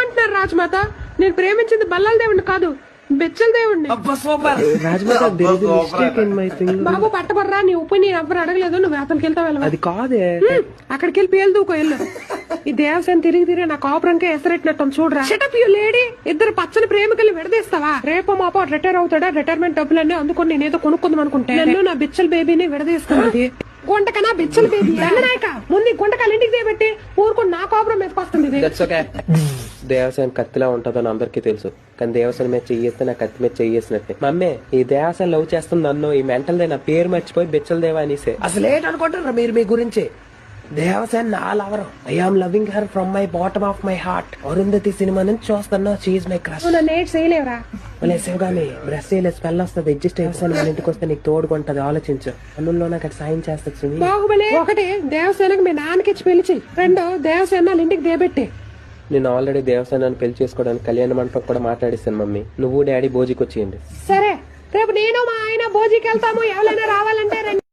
ఏమంటున్నారు రాజమాత? నేను ప్రేమించింది బల్లాల దేవుడిని కాదు, బెచ్చల దేవుడిని. బాబు పట్టబర్రా, నీ ఉప్పు నీ ఎవ్వరు అడగలేదు, నువ్వు అతనికి వెళ్తావు. అది కాదే, అక్కడికి వెళ్ళి పేలుదూకో వెళ్ళు. ఈ దేవసేన తిరిగి నా కాపురంకే ఎసరెట్టినట్టు చూడరా. Shut up you lady. ఇద్దరు పచ్చని ప్రేమికల్ని విడదీస్తావా? రేపో మాపో రిటైర్ అవుతాడా, రిటైర్మెంట్ డబ్బులన్నీ అందుకొని నేనేదో కొనుక్కుందాం అనుకుంటే నన్ను నా బిచ్చల బేబీని విడదీస్తున్నది. గుంటకనా బిచ్చల బేబీ రంగనాయక, ముందు గుంటకాలు ఇంటికి దిగబెట్టి ఊరుకుని నా కాపురం మీద వస్తుంది. దేవసేన కత్తిలా ఉంటుందని అందరికీ తెలుసు, కానీ దేవసేన మీద చెయ్యేస్తే నా కత్తి మీద చెయ్యేసినట్టే. మమ్మీ, ఈ దేవసేన లవ్ చేస్తుంది నన్ను, ఈ మెంటల్ దే నా పేరు మర్చిపోయి బిచ్చల దేవా అనేసే. అసలు ఏంటనుకుంటారా మీరు మీ గురించి? దేవసేన నా lover. I am loving her from my bottom of my heart. Arundhati cinema నుంచి చూస్తున్నా, షీఈ్ మై క్రష్. నన్ను ఏడ్ చేయలేవరా? శివగామి, బ్రష్ చేయలే, స్మెల్ వస్తుంది. అడ్జస్ట్ అయిపోతాను, మన ఇంటికి వస్తే నీకు తోడుకుంటది. ఆలోచించు, పనుల్లో నాకు సాయం చేస్తుంది. బాహుబలి ఒకటి, దేవసేనకు మీ నాన్నకి ఇచ్చి పెళ్లి చెయ్యి. రెండు, దేవసేన ఇంటికి దేబెట్టి. నేను ఆల్రెడీ దేవసేనాన్ని పెళ్లి చేసుకోవడానికి కళ్యాణ మంటపం కూడా మాట్లాడిస్తాను మమ్మీ. నువ్వు డాడీ భోజీకి వచ్చేయండి. సరే, రేపు నేను మా ఆయన భోజీకి వెళ్తాము. ఎవరైనా రావాలంటే రండి.